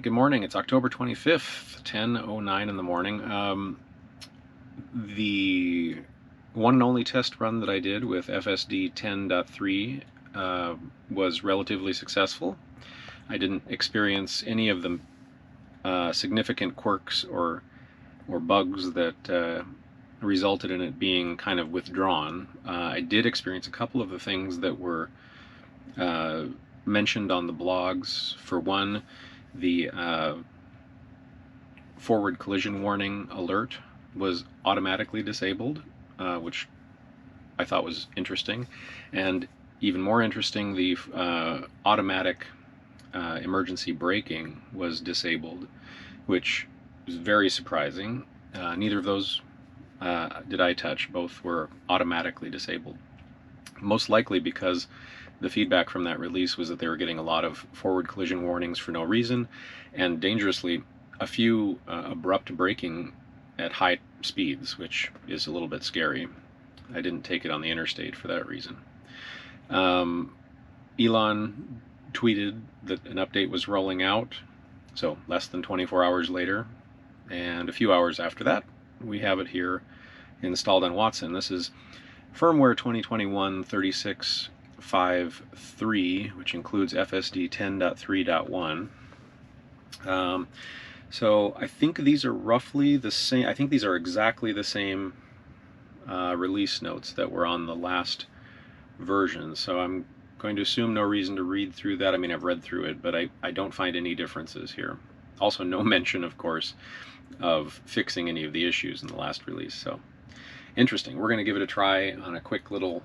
good morning. It's October 25th, 10:09 in the morning. The one and only test run that I did with FSD 10.3 was relatively successful. I didn't experience any of the significant quirks or bugs that resulted in it being kind of withdrawn. I did experience a couple of the things that were mentioned on the blogs. For one, the forward collision warning alert was automatically disabled, which I thought was interesting. And even more interesting, the automatic emergency braking was disabled, which was very surprising. Neither of those did I touch. Both were automatically disabled. Most likely because the feedback from that release was that they were getting a lot of forward collision warnings for no reason, and dangerously a few abrupt braking at high speeds, which is a little bit scary. I didn't take it on the interstate for that reason. Elon tweeted that an update was rolling out, so less than 24 hours later, and a few hours after that we have it here installed on Watson. This is firmware 2021-3653, which includes FSD 10.3.1. So I think these are roughly the same. I think these are exactly the same release notes that were on the last version. So I'm going to assume no reason to read through that. I mean, I've read through it, but I don't find any differences here. Also, no mention, of course, of fixing any of the issues in the last release. So interesting. We're going to give it a try on a quick little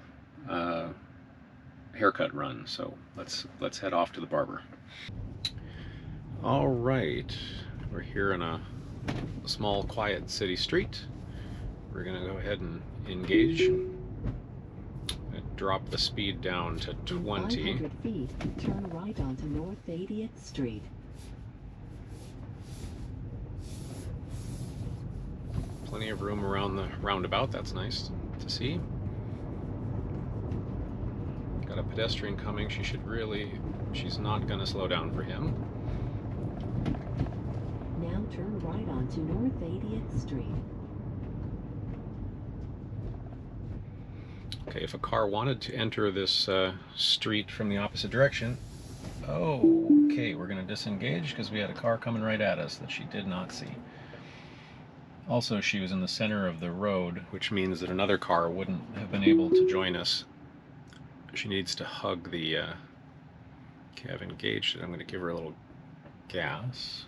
haircut run. So let's head off to the barber. All right, we're here in a small, quiet city street. We're going to go ahead and engage. Drop the speed down to 20. 500 feet, turn right onto North 80th Street. Plenty of room around the roundabout. That's nice to see. Got a pedestrian coming. She's not going to slow down for him. Now turn right onto North 80th Street. Okay, if a car wanted to enter this street from the opposite direction, okay, we're going to disengage because we had a car coming right at us that she did not see. Also, she was in the center of the road, which means that another car wouldn't have been able to join us. She needs to hug the... Okay, I've engaged it. I'm going to give her a little gas.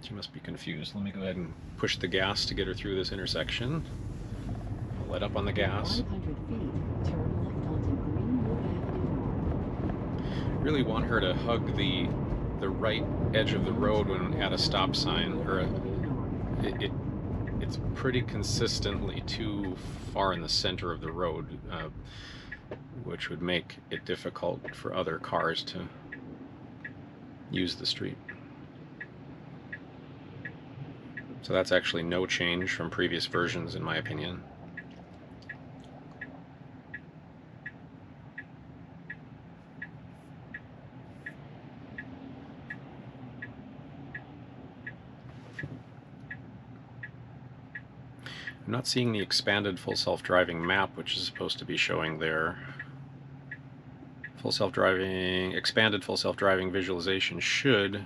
She must be confused. Let me go ahead and push the gas to get her through this intersection. I'll let up on the gas. 500 feet, turn left onto Greenwood Avenue. Really want her to hug the right edge of the road when at a stop sign, or it's pretty consistently too far in the center of the road, which would make it difficult for other cars to use the street. So that's actually no change from previous versions, in my opinion. I'm not seeing the expanded full self-driving map, which is supposed to be showing there. Full self-driving, expanded full self-driving visualization should,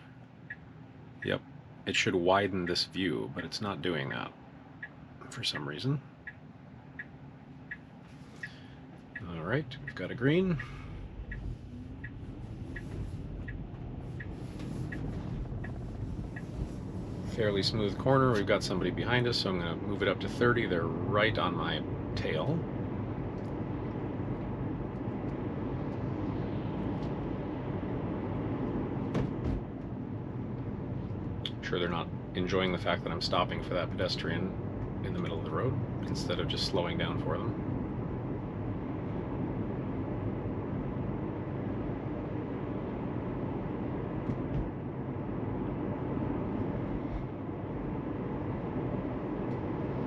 yep, it should widen this view, but it's not doing that for some reason. All right, we've got a green. Fairly smooth corner. We've got somebody behind us, so I'm going to move it up to 30. They're right on my tail. I'm sure they're not enjoying the fact that I'm stopping for that pedestrian in the middle of the road instead of just slowing down for them.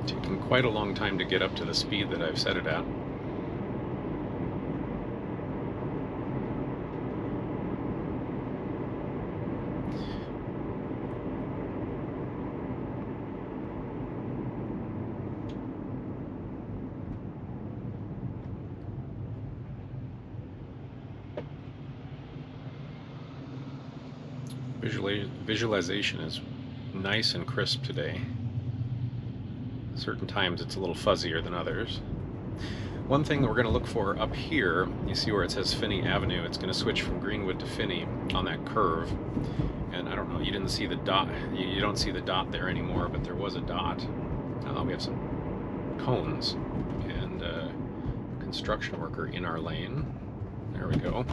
Taking quite a long time to get up to the speed that I've set it at. Visualization is nice and crisp today. Certain times it's a little fuzzier than others. One thing that we're going to look for up here, you see where it says Finney Avenue, it's going to switch from Greenwood to Finney on that curve. And I don't know, you didn't see the dot, you don't see the dot there anymore, but there was a dot. We have some cones and a construction worker in our lane. There we go.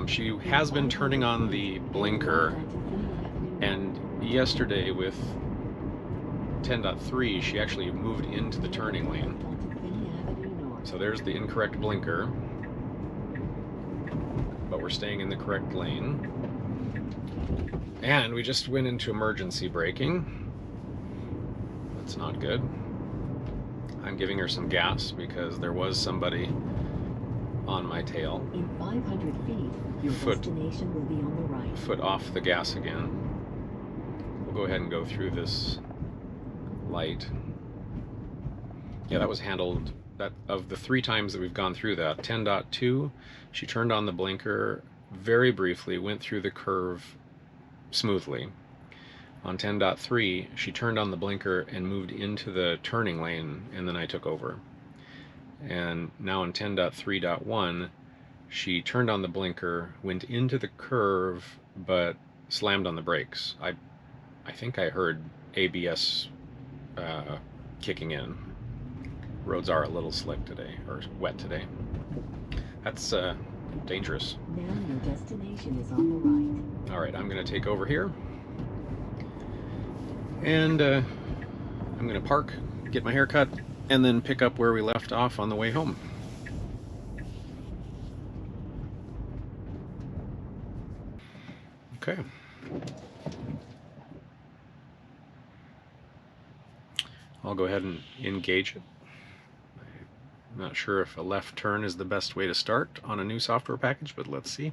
She has been turning on the blinker, and yesterday with 10.3 she actually moved into the turning lane. So there's the incorrect blinker, but we're staying in the correct lane. And we just went into emergency braking. That's not good. I'm giving her some gas because there was somebody on my tail. In 500 feet, your destination will be on the right. Foot off the gas again. We'll go ahead and go through this light. Yeah, that was handled, that of the 3 times that we've gone through that. 10.2, she turned on the blinker very briefly, went through the curve smoothly. On 10.3, she turned on the blinker and moved into the turning lane, and then I took over. And now in 10.3.1, she turned on the blinker, went into the curve, but slammed on the brakes. I think I heard ABS kicking in. Roads are a little slick today, or wet today. That's dangerous. Now your destination is on the right. Alright, I'm going to take over here. And I'm going to park, get my hair cut, and then pick up where we left off on the way home. Okay. I'll go ahead and engage it. I'm not sure if a left turn is the best way to start on a new software package, but let's see.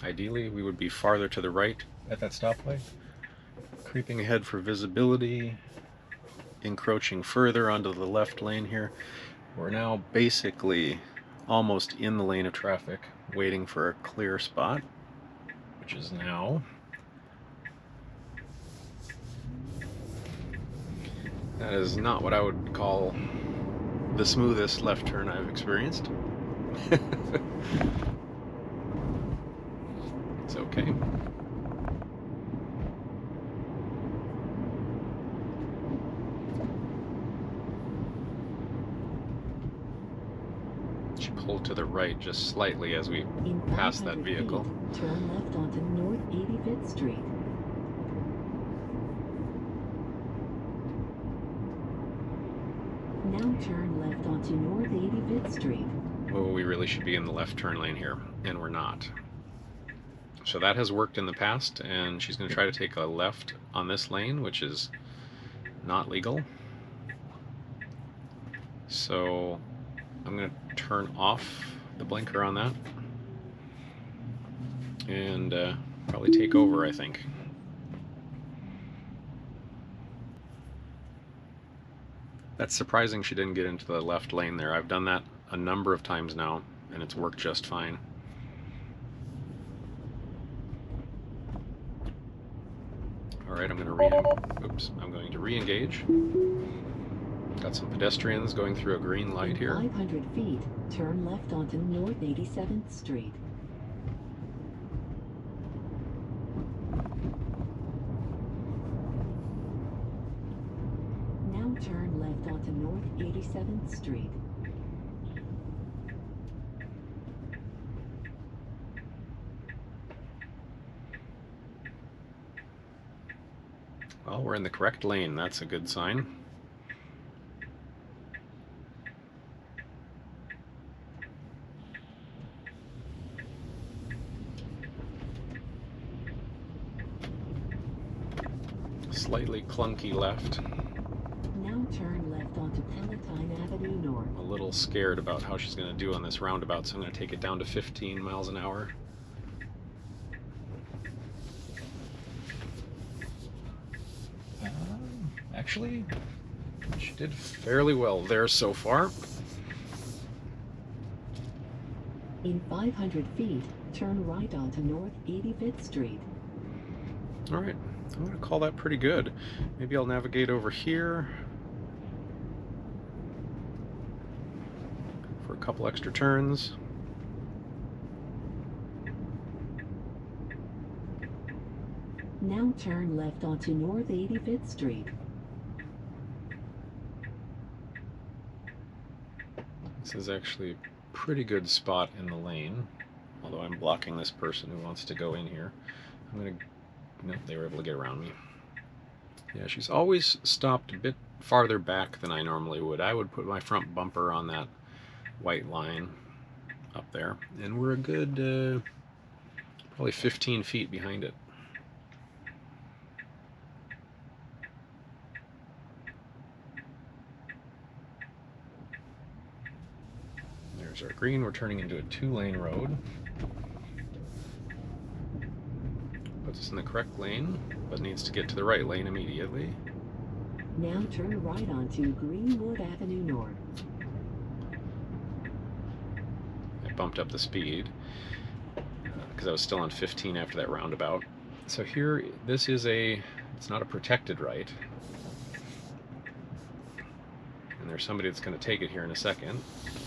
Ideally, we would be farther to the right at that stoplight. Creeping ahead for visibility, encroaching further onto the left lane here. We're now basically almost in the lane of traffic, waiting for a clear spot, which is now. That is not what I would call the smoothest left turn I've experienced. It's okay. She pulled to the right just slightly as we passed that vehicle. Feet, turn left onto North 85th Street. Now turn left onto North 85th Street. Oh, we really should be in the left turn lane here, and we're not. So that has worked in the past, and she's going to try to take a left on this lane, which is not legal. So I'm going to turn off the blinker on that and probably take over, I think. That's surprising she didn't get into the left lane there. I've done that a number of times now, and it's worked just fine. Alright, I'm going to re-engage. Got some pedestrians going through a green light here. 500 feet, turn left onto North 87th Street. Now turn left onto North 87th Street. Well, we're in the correct lane. That's a good sign. Slightly clunky left. Now turn left onto Palatine Avenue North. I'm a little scared about how she's going to do on this roundabout, so I'm going to take it down to 15 miles an hour. Actually, she did fairly well there so far. In 500 feet, turn right onto North 85th Street. All right, I'm going to call that pretty good. Maybe I'll navigate over here for a couple extra turns. Now turn left onto North 85th Street. This is actually a pretty good spot in the lane, although I'm blocking this person who wants to go in here. I'm going to... Nope, they were able to get around me. Yeah, she's always stopped a bit farther back than I normally would. I would put my front bumper on that white line up there, and we're a good probably 15 feet behind it. There's our green. We're turning into a 2-lane road. Puts us in the correct lane, but needs to get to the right lane immediately. Now turn right onto Greenwood Avenue North. I bumped up the speed because I was still on 15 after that roundabout. So here, this is it's not a protected right. And there's somebody that's going to take it here in a second.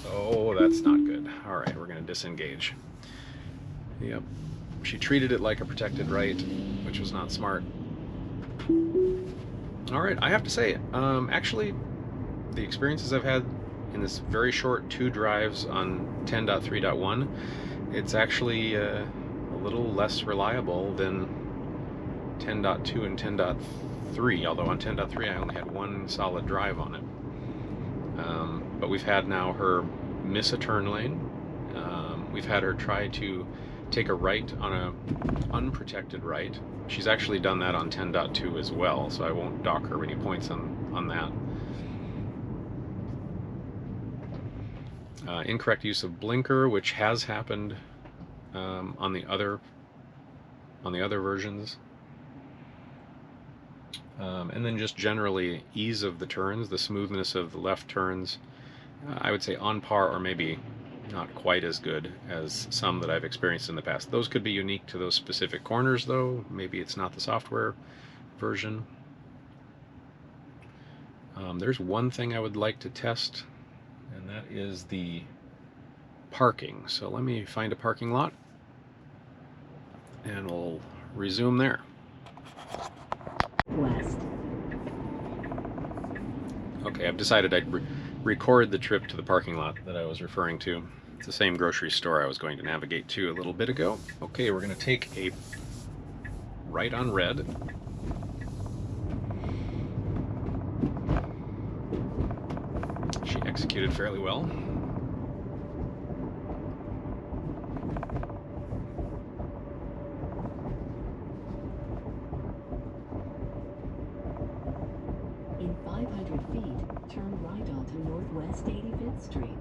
Oh, that's not good. All right, we're going to disengage. Yep. She treated it like a protected right, which was not smart. All right, I have to say, actually, the experiences I've had in this very short 2 drives on 10.3.1, it's actually a little less reliable than 10.2 and 10.3, although on 10.3 I only had 1 solid drive on it. But we've had now her miss a turn lane. We've had her try to take a right on a unprotected right. She's actually done that on 10.2 as well, so I won't dock her any points on that. Incorrect use of blinker, which has happened on the other versions. And then just generally ease of the turns, the smoothness of the left turns, I would say on par or maybe not quite as good as some that I've experienced in the past. Those could be unique to those specific corners though. Maybe it's not the software version. There's one thing I would like to test, and that is the parking. So let me find a parking lot and we'll resume there. West. Okay, I've decided I'd record the trip to the parking lot that I was referring to. It's the same grocery store I was going to navigate to a little bit ago. Okay, we're going to take a right on red. She executed fairly well. In 500 feet, turn right onto Northwest 85th Street.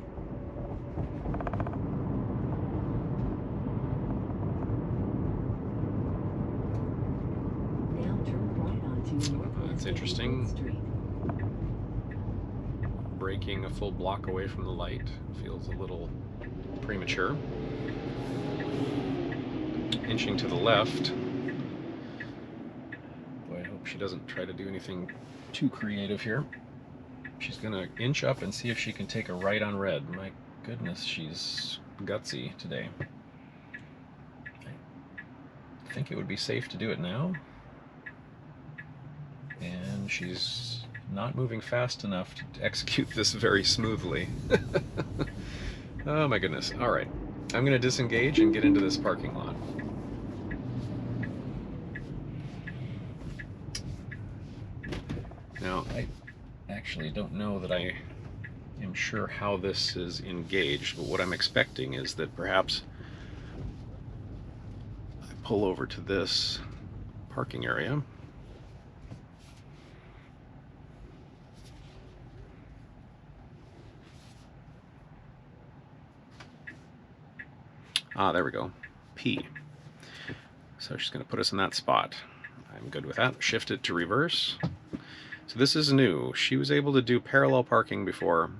Now turn right onto Northwest That's interesting. 85th Street. Braking a full block away from the light feels a little premature. Inching to the left. Boy, I hope she doesn't try to do anything too creative here. She's gonna inch up and see if she can take a right on red. My goodness, she's gutsy today. I think it would be safe to do it now. And she's not moving fast enough to execute this very smoothly. Oh my goodness. All right, I'm gonna disengage and get into this parking lot. Now, I actually don't know that I am sure how this is engaged, but what I'm expecting is that perhaps I pull over to this parking area. Ah, there we go. P. So she's going to put us in that spot. I'm good with that. Shift it to reverse. So this is new. She was able to do parallel parking before.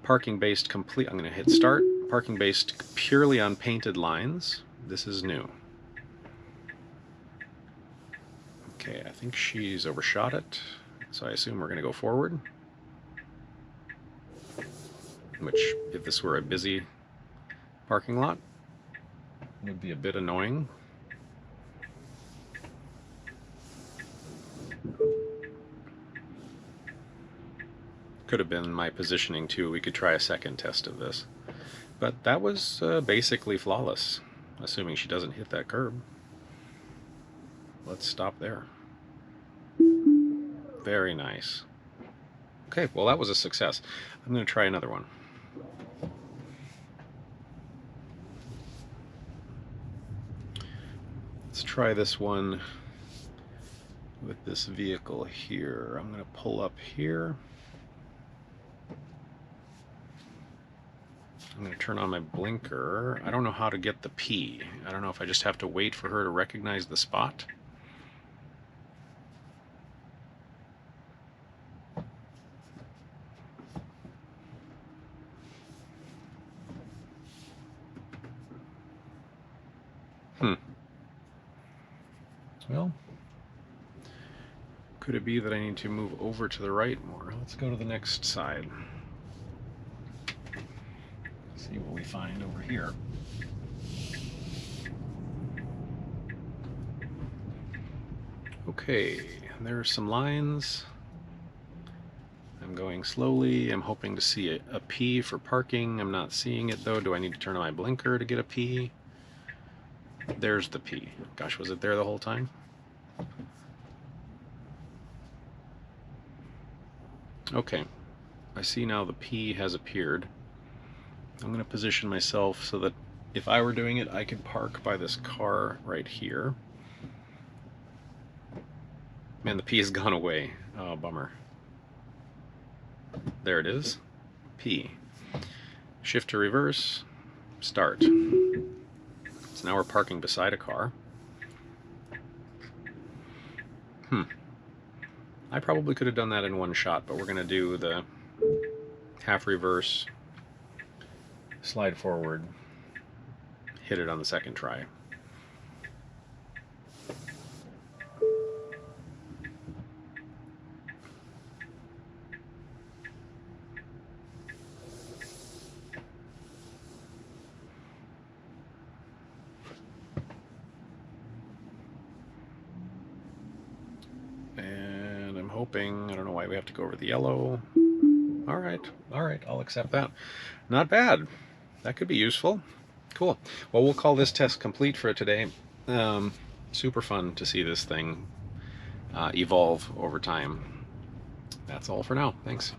Parking based complete. I'm going to hit start. Parking based purely on painted lines. This is new. Okay, I think she's overshot it, so I assume we're going to go forward. Which, if this were a busy parking lot, would be a bit annoying. Could have been my positioning too. We could try a second test of this. But that was basically flawless, assuming she doesn't hit that curb. Let's stop there. Very nice. Okay, well that was a success. I'm going to try another one. Let's try this one with this vehicle here. I'm going to pull up here. I'm going to turn on my blinker. I don't know how to get the P. I don't know if I just have to wait for her to recognize the spot. Well, could it be that I need to move over to the right more? Let's go to the next side. See what we find over here. Okay, there are some lines. I'm going slowly. I'm hoping to see a P for parking. I'm not seeing it though. Do I need to turn on my blinker to get a P? There's the P. Gosh, was it there the whole time? Okay, I see now the P has appeared. I'm going to position myself so that if I were doing it, I could park by this car right here. Man, the P has gone away. Oh, bummer. There it is. P. Shift to reverse. Start. So now we're parking beside a car. I probably could have done that in one shot, but we're going to do the half reverse, slide forward, hit it on the second try. And I'm hoping, I don't know why we have to go over the yellow. All right, I'll accept that. Not bad. That could be useful. Cool. Well, we'll call this test complete for today. Super fun to see this thing evolve over time. That's all for now. Thanks.